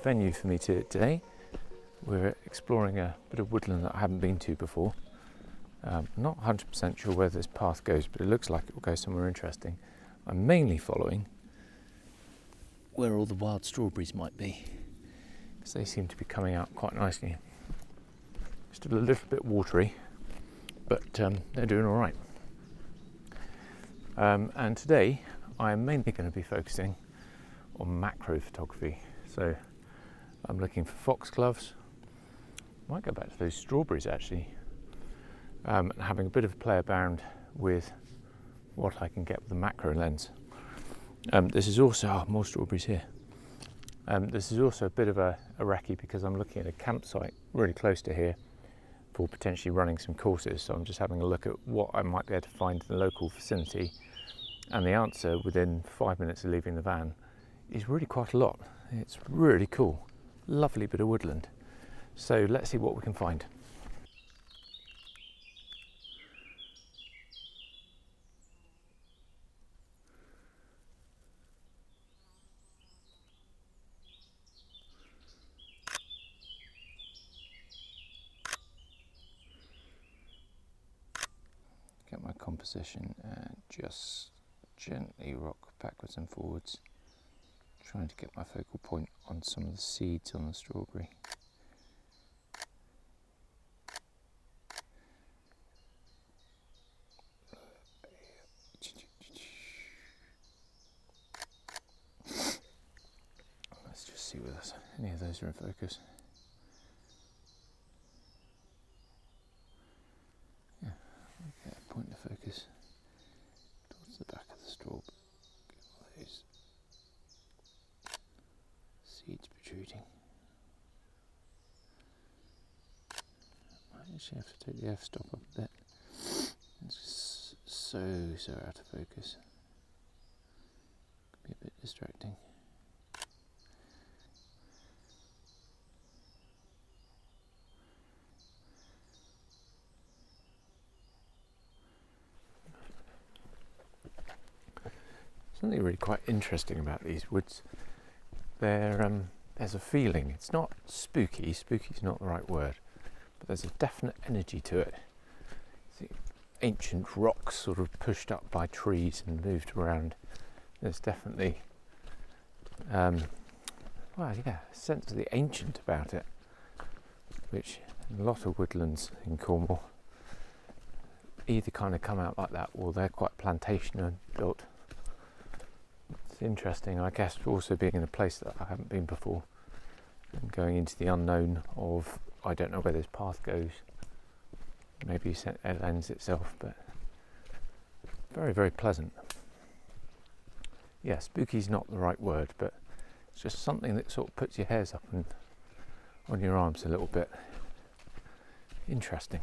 Venue for me today. We're exploring a bit of woodland that I haven't been to before. Not 100% sure where this path goes, but it looks like it will go somewhere interesting. I'm mainly following where all the wild strawberries might be, because they seem to be coming out quite nicely. Still a little bit watery, but they're doing all right. And today I'm mainly going to be focusing on macro photography. So I'm looking for foxgloves. Might go back to those strawberries actually, and having a bit of a play around with what I can get with the macro lens. This is also more strawberries here. This is also a bit of a recce because I'm looking at a campsite really close to here for potentially running some courses. So I'm just having a look at what I might be able to find in the local vicinity, and the answer within 5 minutes of leaving the van is really quite a lot. It's really cool. Lovely bit of woodland. So let's see what we can find. Get my composition and just gently rock backwards and forwards, trying to get my focal point on some of the seeds on the strawberry. Let's just see whether any of those are in focus. Yeah, okay, point the focus towards the back of the strawberry. Get all those seeds protruding. Might actually have to take the f-stop up a bit. It's just so out of focus. Could be a bit distracting. Something really quite interesting about these woods. There's a feeling. It's not spooky. Spooky's not the right word, but there's a definite energy to it. See, ancient rocks sort of pushed up by trees and moved around. There's definitely, a sense of the ancient about it, which a lot of woodlands in Cornwall either kind of come out like that, or they're quite plantation and built. It's interesting, I guess, also being in a place that I haven't been before and going into the unknown of, I don't know where this path goes. Maybe it lends itself, but very, very pleasant. Yeah, spooky's not the right word, but it's just something that sort of puts your hairs up and on your arms a little bit. Interesting.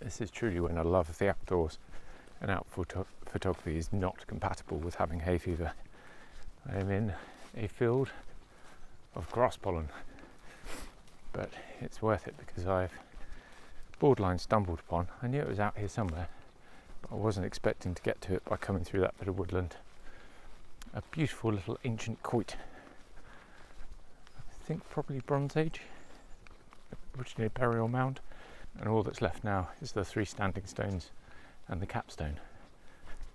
This is truly when I love the outdoors, and photography is not compatible with having hay fever. I am in a field of grass pollen, but it's worth it because I've borderline stumbled upon. I knew it was out here somewhere, but I wasn't expecting to get to it by coming through that bit of woodland. A beautiful little ancient quoit. I think probably Bronze Age, originally a burial mound, and all that's left now is the 3 standing stones and the capstone.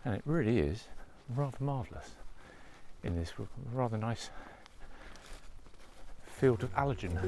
And it really is rather marvellous in this rather nice field of allergen.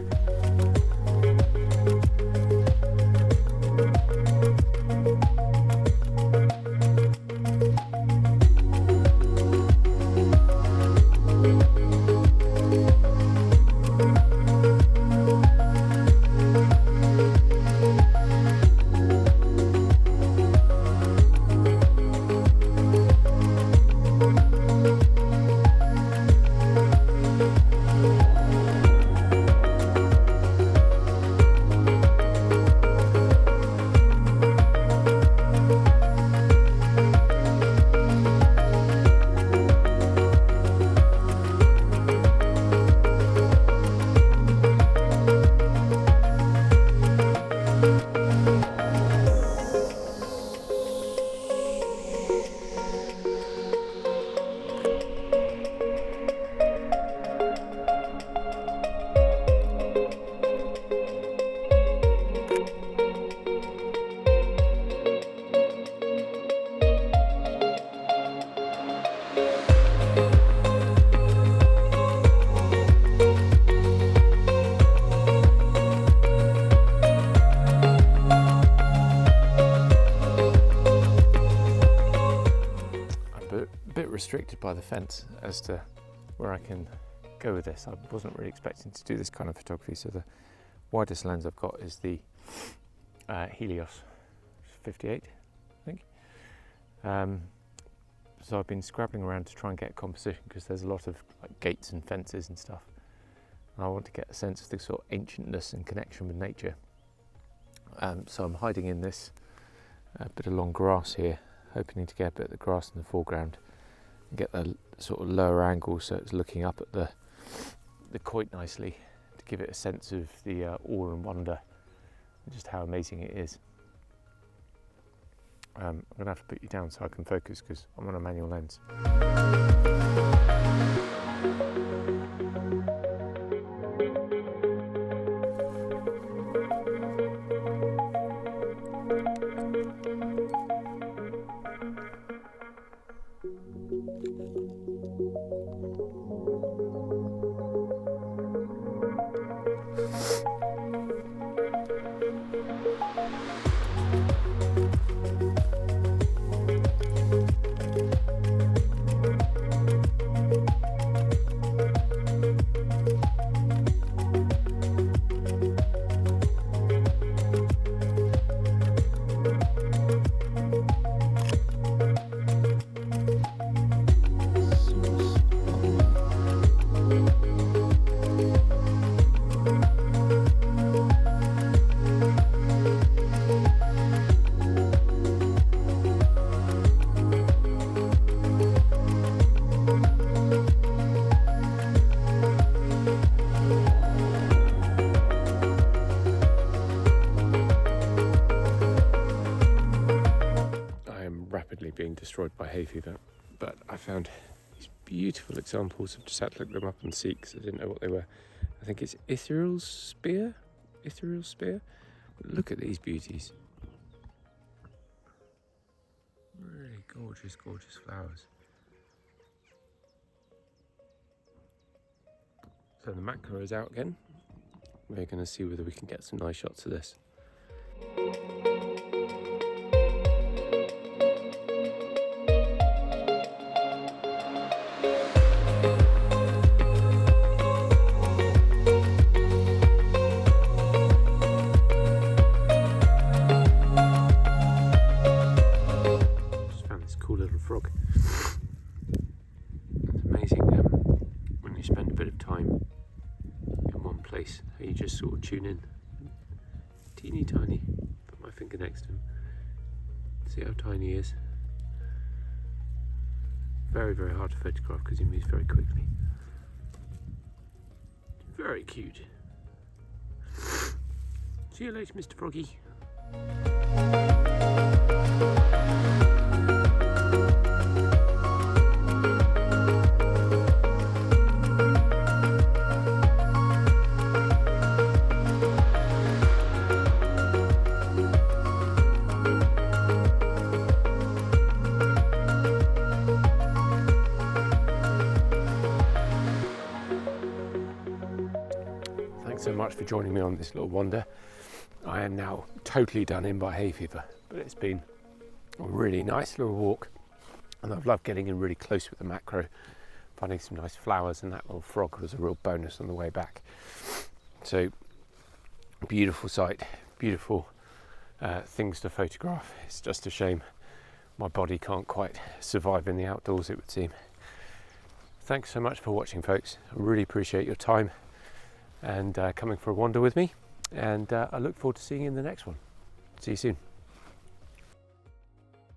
Restricted by the fence as to where I can go with this. I wasn't really expecting to do this kind of photography, so the widest lens I've got is the Helios 58, I think. So I've been scrabbling around to try and get composition because there's a lot of like gates and fences and stuff. And I want to get a sense of the sort of ancientness and connection with nature. So I'm hiding in this bit of long grass here, hoping to get a bit of the grass in the foreground. Get the sort of lower angle so it's looking up at the quoit nicely to give it a sense of the awe and wonder and just how amazing it is. I'm going to have to put you down so I can focus because I'm on a manual lens. Being destroyed by hay fever, but I found these beautiful examples. I've just had to look them up and see because I didn't know what they were. I think it's Ithuriel spear. Look at these beauties. Really gorgeous, gorgeous flowers. So the macro is out again. We're going to see whether we can get some nice shots of this. Frog. It's amazing when you spend a bit of time in one place, how you just sort of tune in. Teeny tiny, put my finger next to him. See how tiny he is. Very, very hard to photograph because he moves very quickly. Very cute. See you later, Mr. Froggy. Thanks so much for joining me on this little wander. I am now totally done in by Hayfever, but it's been a really nice little walk, and I've loved getting in really close with the macro, finding some nice flowers, and that little frog was a real bonus on the way back. So beautiful sight, beautiful things to photograph. It's just a shame my body can't quite survive in the outdoors, it would seem. Thanks so much for watching, folks. I really appreciate your time and coming for a wander with me, and I look forward to seeing you in the next one. See you soon.